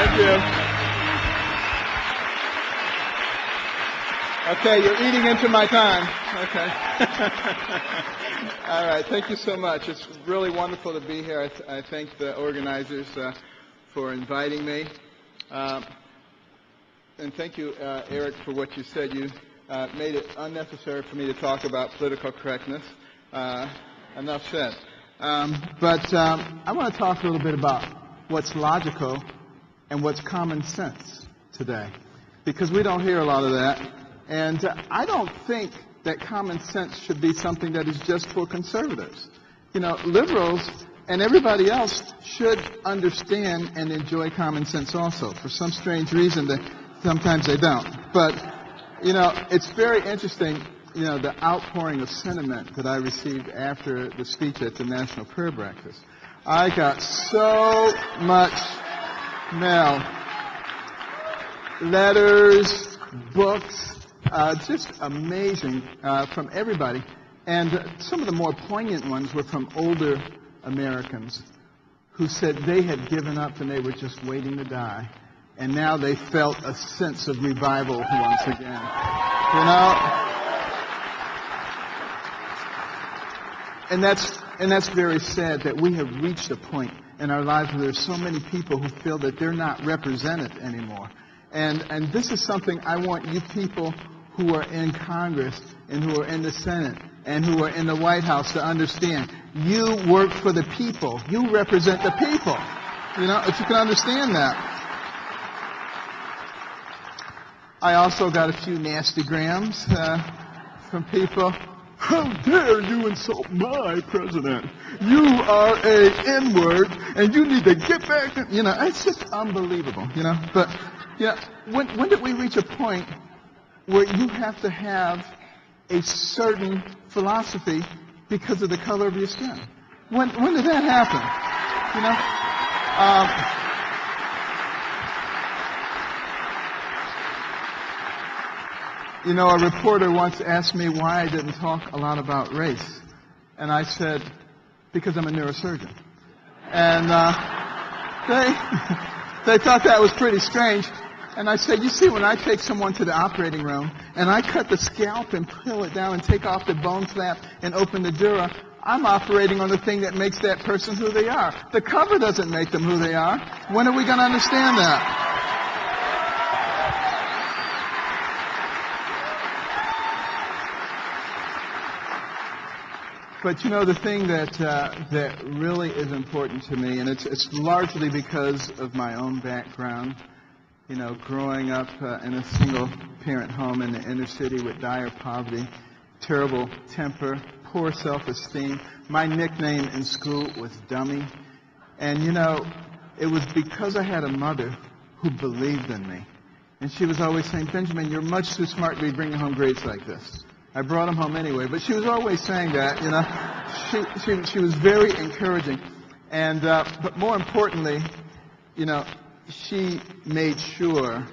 Thank you. Okay, you're eating into my time. Okay. All right, thank you so much. It's really wonderful to be here. I thank the organizers for inviting me. And thank you, Eric, for what you said. You made it unnecessary for me to talk about political correctness. Enough said. But I want to talk a little bit about what's logical and what's common sense today, because we don't hear a lot of that. And I don't think that common sense should be something that is just for conservatives. You know, liberals and everybody else should understand and enjoy common sense also. For some strange reason, sometimes they don't. But, you know, it's very interesting, you know, the outpouring of sentiment that I received after the speech at the National Prayer Breakfast. I got so much mail, letters, books, just amazing from everybody. And some of the more poignant ones were from older Americans who said they had given up and they were just waiting to die. And now they felt a sense of revival once again. You know? And that's very sad that we have reached a point in our lives where there's so many people who feel that they're not represented anymore. And this is something I want you people who are in Congress and who are in the Senate and who are in the White House to understand. You work for the people. You represent the people. You know, if you can understand that. I also got a few nasty grams from people. How dare you insult my president? You are a N-word, and you need to get back. You know, it's just unbelievable, you know. But, you know, when did we reach a point where you have to have a certain philosophy because of the color of your skin? When did that happen? You know, a reporter once asked me why I didn't talk a lot about race. And I said, because I'm a neurosurgeon. And they thought that was pretty strange. And I said, you see, when I take someone to the operating room and I cut the scalp and peel it down and take off the bone flap and open the dura, I'm operating on the thing that makes that person who they are. The cover doesn't make them who they are. When are we going to understand that? But you know, the thing that really is important to me, and it's largely because of my own background, you know, growing up in a single-parent home in the inner city with dire poverty, terrible temper, poor self-esteem. My nickname in school was Dummy. And, you know, it was because I had a mother who believed in me. And she was always saying, Benjamin, you're much too smart to be bringing home grades like this. I brought them home anyway, but she was always saying that, you know. She was very encouraging. And, but more importantly, you know, she made sure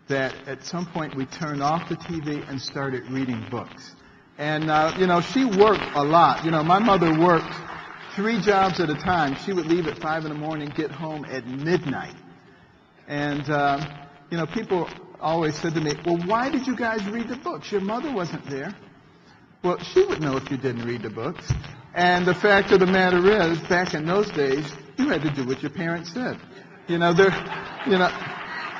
that at some point we turned off the TV and started reading books. And, you know, she worked a lot. You know, my mother worked 3 jobs at a time. She would leave at 5 in the morning, get home at midnight. And, you know, people always said to me, well, why did you guys read the books? Your mother wasn't there. Well, she would know if you didn't read the books. And the fact of the matter is, back in those days, you had to do what your parents said. You know,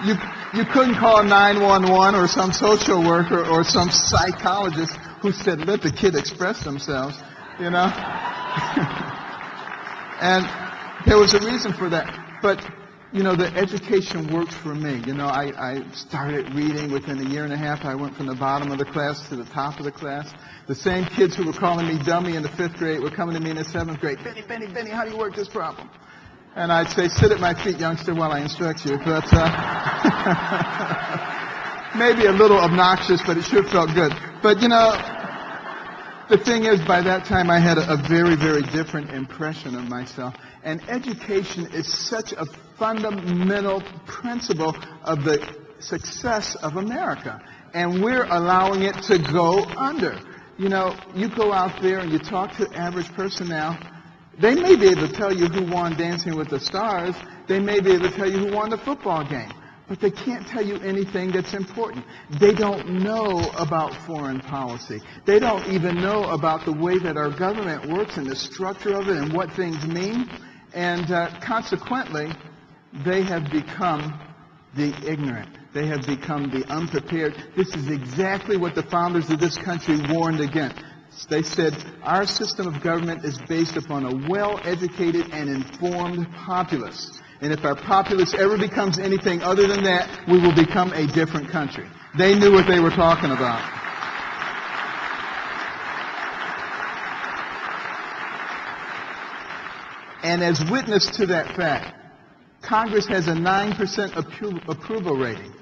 you couldn't call 911 or some social worker or some psychologist who said, let the kid express themselves, you know. And there was a reason for that. But, you know, the education worked for me. You know, I started reading within a year and a half. I went from the bottom of the class to the top of the class. The same kids who were calling me dummy in the 5th grade were coming to me in the 7th grade. Benny, how do you work this problem? And I'd say, sit at my feet, youngster, while I instruct you. But maybe a little obnoxious, but it sure felt good. But, you know, the thing is, by that time, I had a very, very different impression of myself. And education is such a fundamental principle of the success of America. And we're allowing it to go under. You know, you go out there and you talk to the average person now, They may be able to tell you who won Dancing with the Stars. They may be able to tell you who won the football game. But they can't tell you anything that's important. They don't know about foreign policy. They don't even know about the way that our government works and the structure of it and what things mean. And consequently, they have become the ignorant. They have become the unprepared. This is exactly what the founders of this country warned against. They said, our system of government is based upon a well-educated and informed populace. And if our populace ever becomes anything other than that, we will become a different country. They knew what they were talking about. And as witness to that fact, Congress has a 9% approval rating.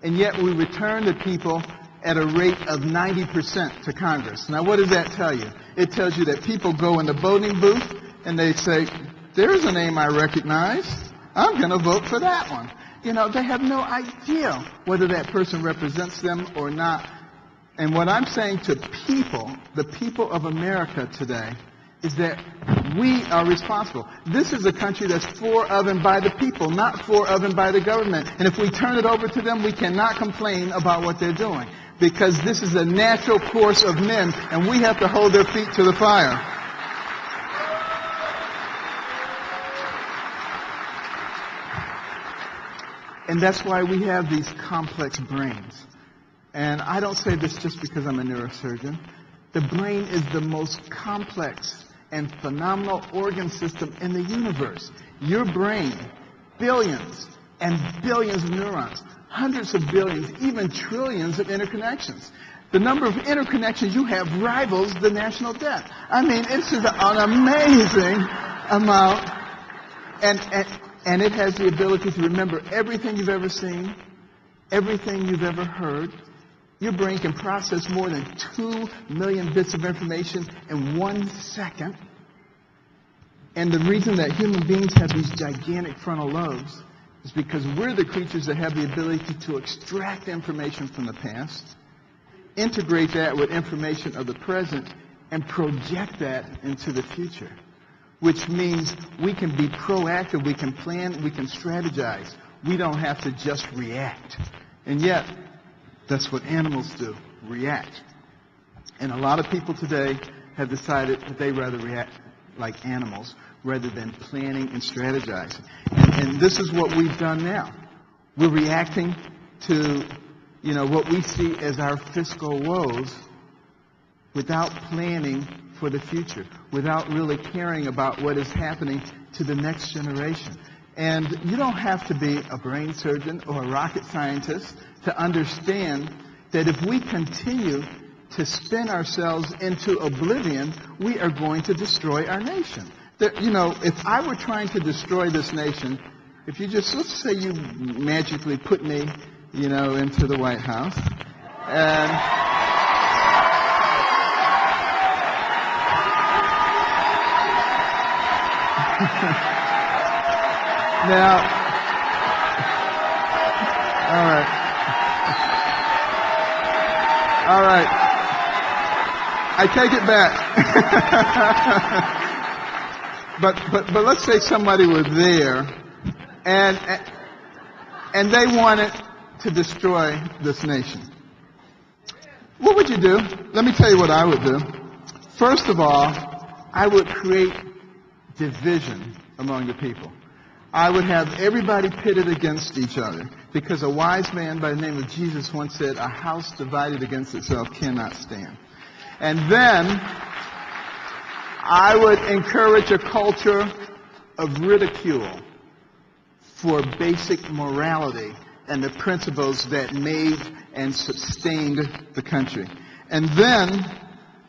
And yet we return the people at a rate of 90% to Congress. Now, what does that tell you? It tells you that people go in the voting booth and they say, there's a name I recognize. I'm going to vote for that one. You know, they have no idea whether that person represents them or not. And what I'm saying to people, the people of America today, is that we are responsible. This is a country that's for, of, and by the people, not for, of, and by the government. And if we turn it over to them, we cannot complain about what they're doing. Because this is a natural course of men, and we have to hold their feet to the fire. And that's why we have these complex brains. And I don't say this just because I'm a neurosurgeon. The brain is the most complex and phenomenal organ system in the universe. Your brain, billions and billions of neurons, hundreds of billions, even trillions of interconnections. The number of interconnections you have rivals the national debt. I mean, it's just an amazing amount. And it has the ability to remember everything you've ever seen, everything you've ever heard. Your brain can process more than 2 million bits of information in 1 second. And the reason that human beings have these gigantic frontal lobes is because we're the creatures that have the ability to extract information from the past, integrate that with information of the present, and project that into the future. Which means we can be proactive, we can plan, we can strategize. We don't have to just react. And yet, that's what animals do, react. And a lot of people today have decided that they rather react like animals rather than planning and strategizing. And this is what we've done now. We're reacting to, what we see as our fiscal woes without planning for the future, without really caring about what is happening to the next generation. And you don't have to be a brain surgeon or a rocket scientist to understand that if we continue to spin ourselves into oblivion, we are going to destroy our nation. If I were trying to destroy this nation, if you just, let's say you magically put me, into the White House, and now, all right, I take it back. but let's say somebody was there, and they wanted to destroy this nation. What would you do? Let me tell you what I would do. First of all, I would create division among the people. I would have everybody pitted against each other, because a wise man by the name of Jesus once said, a house divided against itself cannot stand. And then I would encourage a culture of ridicule for basic morality and the principles that made and sustained the country. And then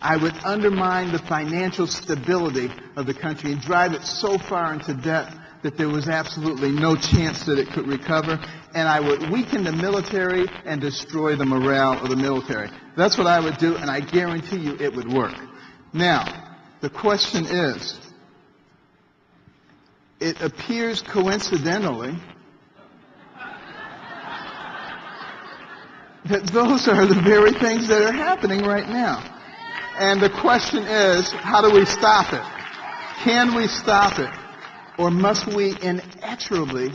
I would undermine the financial stability of the country and drive it so far into debt that there was absolutely no chance that it could recover. And I would weaken the military and destroy the morale of the military. That's what I would do, and I guarantee you it would work. Now, the question is, it appears coincidentally that those are the very things that are happening right now. And the question is, how do we stop it? Can we stop it? Or must we inexorably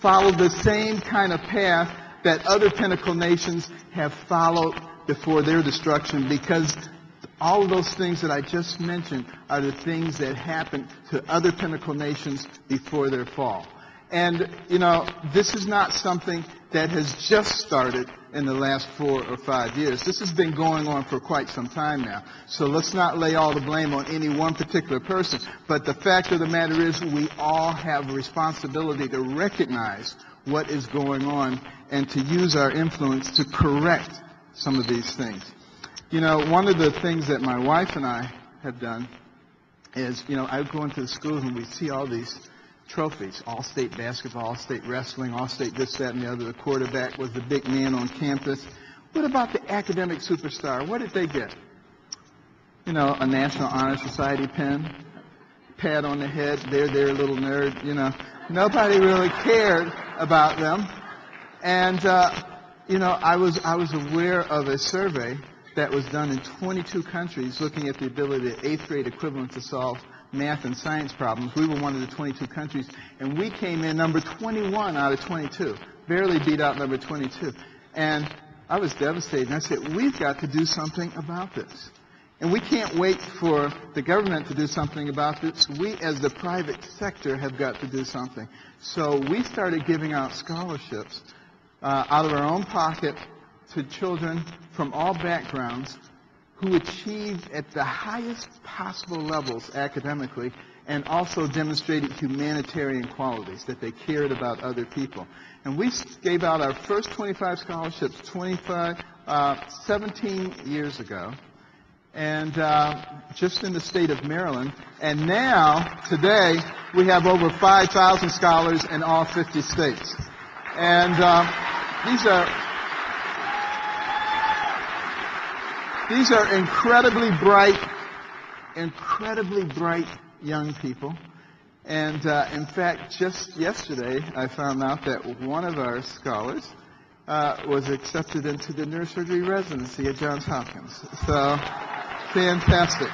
follow the same kind of path that other pinnacle nations have followed before their destruction? Because all of those things that I just mentioned are the things that happened to other pinnacle nations before their fall. And, this is not something that has just started in the last 4 or 5 years. This has been going on for quite some time now. So let's not lay all the blame on any one particular person. But the fact of the matter is we all have a responsibility to recognize what is going on and to use our influence to correct some of these things. One of the things that my wife and I have done is, I go into the schools and we see all these trophies, all-state basketball, all-state wrestling, all-state this, that, and the other. The quarterback was the big man on campus. What about the academic superstar? What did they get? A National Honor Society pin, pat on the head, they're their little nerd, Nobody really cared about them. And, I was aware of a survey that was done in 22 countries looking at the ability of 8th grade equivalent to solve math and science problems. We were one of the 22 countries, and we came in number 21 out of 22, barely beat out number 22. And I was devastated, and I said, we've got to do something about this. And we can't wait for the government to do something about this. We, as the private sector, have got to do something. So we started giving out scholarships out of our own pocket to children from all backgrounds who achieved at the highest possible levels academically and also demonstrated humanitarian qualities, that they cared about other people. And we gave out our first 25 scholarships 17 years ago, and just in the state of Maryland. And now, today, we have over 5,000 scholars in all 50 states. And these are incredibly bright young people. And in fact, just yesterday, I found out that one of our scholars was accepted into the neurosurgery residency at Johns Hopkins. So, fantastic.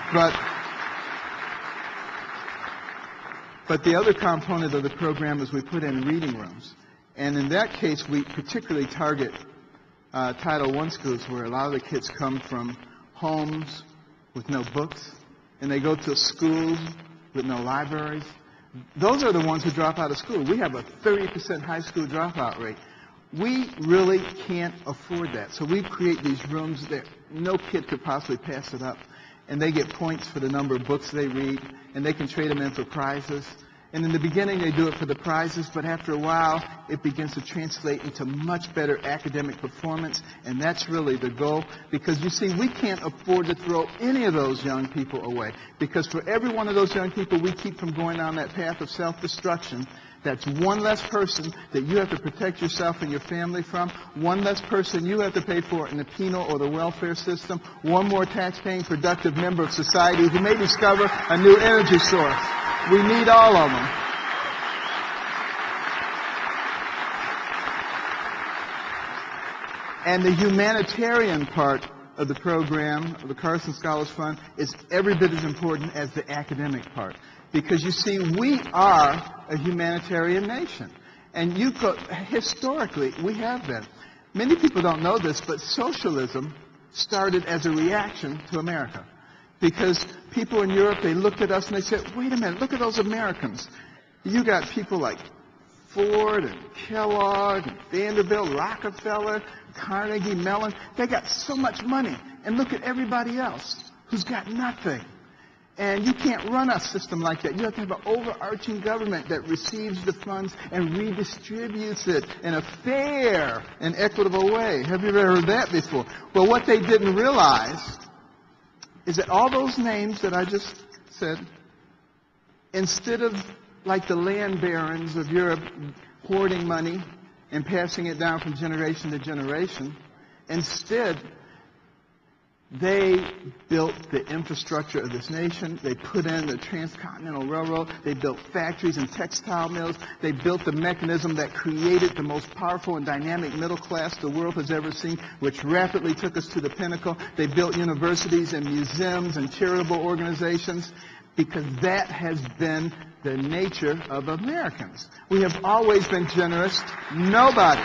But the other component of the program is we put in reading rooms. And in that case, we particularly target Title I schools, where a lot of the kids come from homes with no books, and they go to schools with no libraries. Those are the ones who drop out of school. We have a 30% high school dropout rate. We really can't afford that. So we create these rooms that no kid could possibly pass it up. And they get points for the number of books they read, and they can trade them in for prizes. And in the beginning, they do it for the prizes, but after a while, it begins to translate into much better academic performance, and that's really the goal. Because, you see, we can't afford to throw any of those young people away. Because for every one of those young people we keep from going down that path of self-destruction, that's one less person that you have to protect yourself and your family from, one less person you have to pay for in the penal or the welfare system, one more tax-paying productive member of society who may discover a new energy source. We need all of them. And the humanitarian part of the program, of the Carson Scholars Fund, is every bit as important as the academic part. Because, you see, we are a humanitarian nation. And historically, we have been. Many people don't know this, but socialism started as a reaction to America. Because people in Europe, they looked at us and they said, wait a minute, look at those Americans. You got people like Ford and Kellogg and Vanderbilt, Rockefeller, Carnegie Mellon. They got so much money. And look at everybody else who's got nothing. And you can't run a system like that. You have to have an overarching government that receives the funds and redistributes it in a fair and equitable way. Have you ever heard that before? Well, what they didn't realize is that all those names that I just said, instead of like the land barons of Europe hoarding money and passing it down from generation to generation, instead they built the infrastructure of this nation. They put in the transcontinental railroad. They built factories and textile mills. They built the mechanism that created the most powerful and dynamic middle class the world has ever seen, which rapidly took us to the pinnacle. They built universities and museums and charitable organizations. because that has been the nature of Americans. We have always been generous. Nobody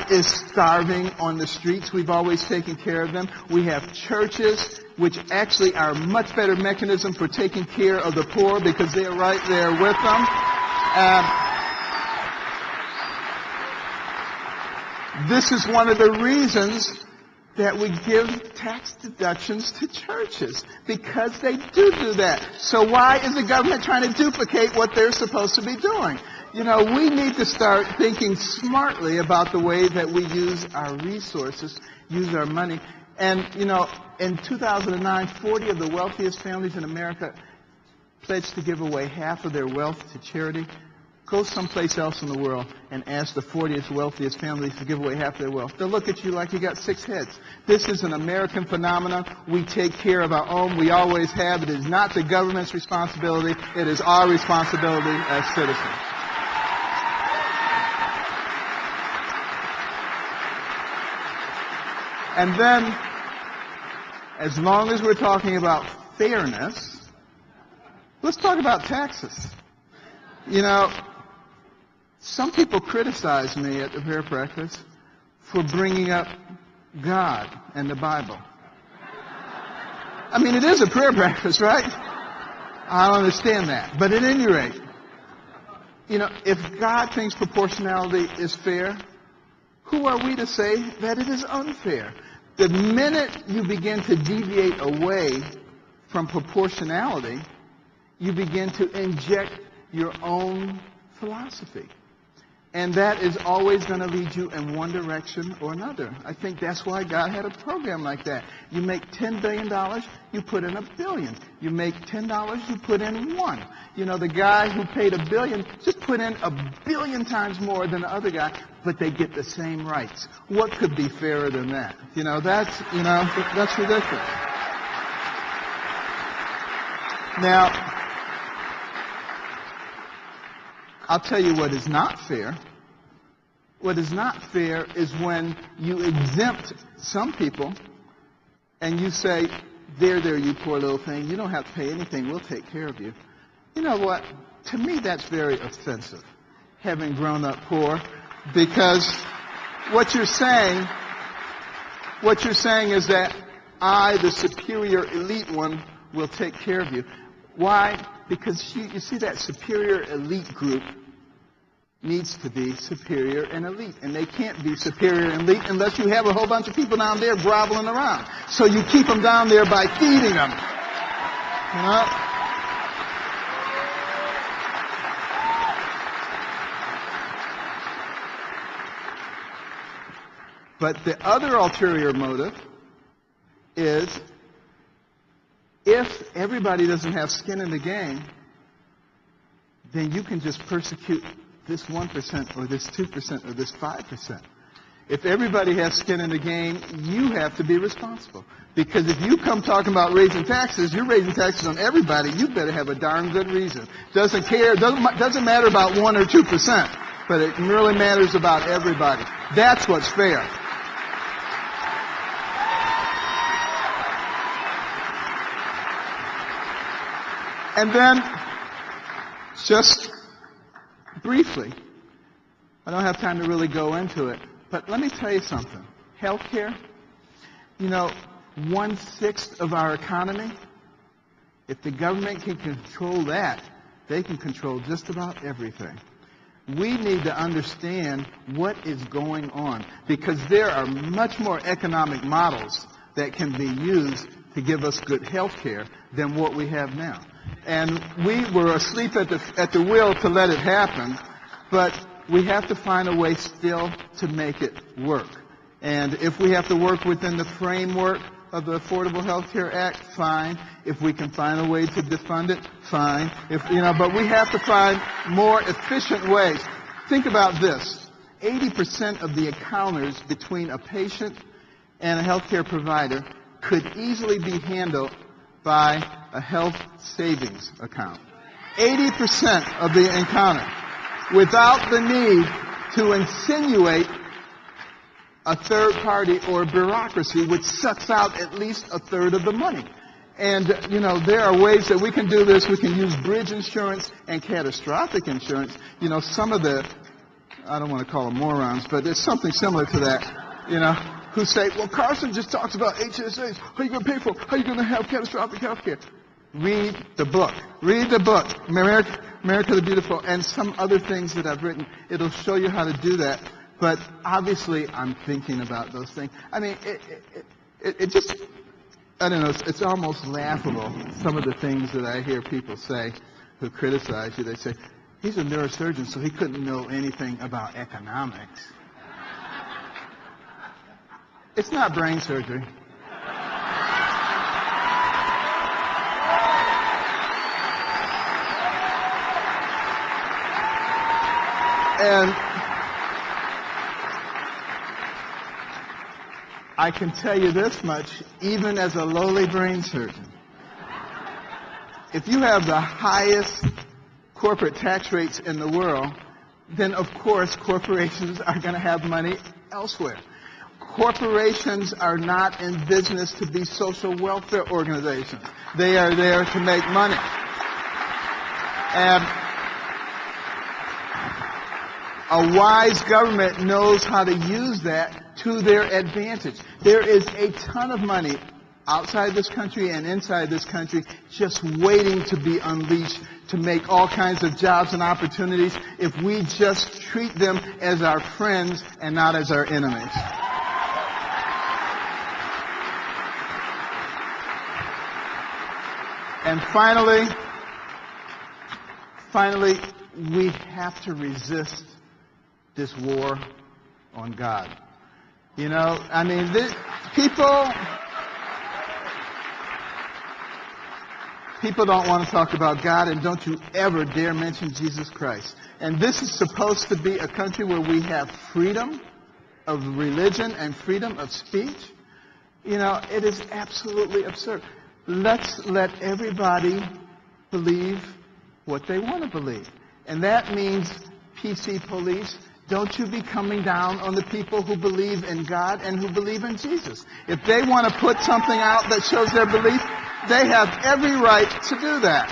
is starving on the streets. We've always taken care of them. We have churches, which actually are a much better mechanism for taking care of the poor because they're right there with them. This is one of the reasons that we give tax deductions to churches, because they do that. So why is the government trying to duplicate what they're supposed to be doing? You know, we need to start thinking smartly about the way that we use our resources, use our money. And, you know, in 2009, 40 of the wealthiest families in America pledged to give away half of their wealth to charity. Go someplace else in the world and ask the 40th wealthiest families to give away half their wealth. They'll look at you like you got 6 heads. This is an American phenomenon. We take care of our own. We always have. It is not the government's responsibility. It is our responsibility as citizens. And then, as long as we're talking about fairness, let's talk about taxes. You know, some people criticize me at the prayer breakfast for bringing up God and the Bible. I mean, it is a prayer breakfast, right? I understand that. But at any rate, you know, if God thinks proportionality is fair, who are we to say that it is unfair? The minute you begin to deviate away from proportionality, you begin to inject your own philosophy. And that is always going to lead you in one direction or another. I think that's why God had a program like that. You make $10 billion, you put in $1 billion. You make $10, you put in 1. You know, the guy who paid $1 billion just put in $1 billion times more than the other guy, but they get the same rights. What could be fairer than that? That's ridiculous. Now, I'll tell you what is not fair. What is not fair is when you exempt some people and you say, there, you poor little thing. You don't have to pay anything. We'll take care of you. You know what? To me, that's very offensive, having grown up poor, because what you're saying is that I, the superior elite one, will take care of you. Why? Because you see, that superior elite group needs to be superior and elite. And they can't be superior and elite unless you have a whole bunch of people down there groveling around. So you keep them down there by feeding them. You know? But the other ulterior motive is, if everybody doesn't have skin in the game, then you can just persecute this 1% or this 2% or this 5%. If everybody has skin in the game, you have to be responsible. Because if you come talking about raising taxes, you're raising taxes on everybody. You better have a darn good reason. Doesn't matter about 1 or 2%, but it really matters about everybody. That's what's fair. And then, just briefly, I don't have time to really go into it, but let me tell you something. Healthcare, 1/6 of our economy, if the government can control that, they can control just about everything. We need to understand what is going on, because there are much more economic models that can be used to give us good health care than what we have now. And we were asleep at the wheel to let it happen, but we have to find a way still to make it work. And if we have to work within the framework of the Affordable Health Care Act, fine. If we can find a way to defund it, fine. But we have to find more efficient ways. Think about this. 80% of the encounters between a patient and a healthcare provider could easily be handled by a health savings account. 80% of the encounter, without the need to insinuate a third party or bureaucracy which sucks out at least a third of the money. And, there are ways that we can do this. We can use bridge insurance and catastrophic insurance. Some of the, I don't want to call them morons, but there's something similar to that, who say, well, Carson just talks about HSAs. How are you going to pay for it? How are you going to have catastrophic health care? Read the book. Read the book, America the Beautiful, and some other things that I've written. It'll show you how to do that. But obviously, I'm thinking about those things. I mean, it just, I don't know, it's almost laughable, some of the things that I hear people say who criticize you. They say, he's a neurosurgeon, so he couldn't know anything about economics. It's not brain surgery. And I can tell you this much, even as a lowly brain surgeon. If you have the highest corporate tax rates in the world, then of course corporations are going to have money elsewhere. Corporations are not in business to be social welfare organizations. They are there to make money. And a wise government knows how to use that to their advantage. There is a ton of money outside this country and inside this country just waiting to be unleashed to make all kinds of jobs and opportunities if we just treat them as our friends and not as our enemies. And finally, we have to resist this war on God. I mean, people don't want to talk about God, and don't you ever dare mention Jesus Christ. And this is supposed to be a country where we have freedom of religion and freedom of speech. It is absolutely absurd. Let's let everybody believe what they want to believe. And that means PC police. Don't you be coming down on the people who believe in God and who believe in Jesus. If they want to put something out that shows their belief, they have every right to do that.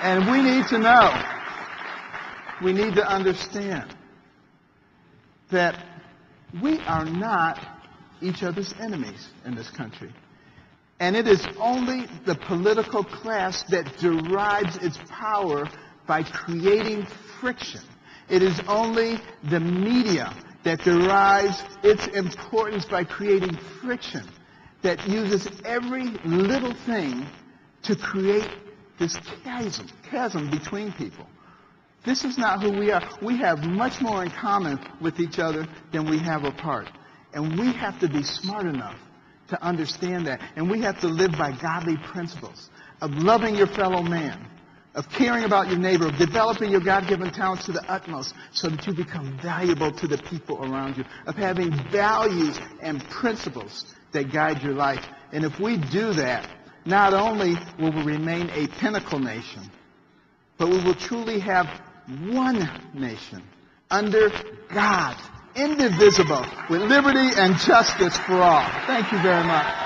And we need to know, we need to understand that we are not each other's enemies in this country. And it is only the political class that derives its power by creating friction. It is only the media that derives its importance by creating friction, that uses every little thing to create this chasm between people. This is not who we are. We have much more in common with each other than we have apart. And we have to be smart enough to understand that. And we have to live by godly principles of loving your fellow man, of caring about your neighbor, of developing your God-given talents to the utmost so that you become valuable to the people around you, of having values and principles that guide your life. And if we do that, not only will we remain a pinnacle nation, but we will truly have one nation under God, indivisible, with liberty and justice for all. Thank you very much.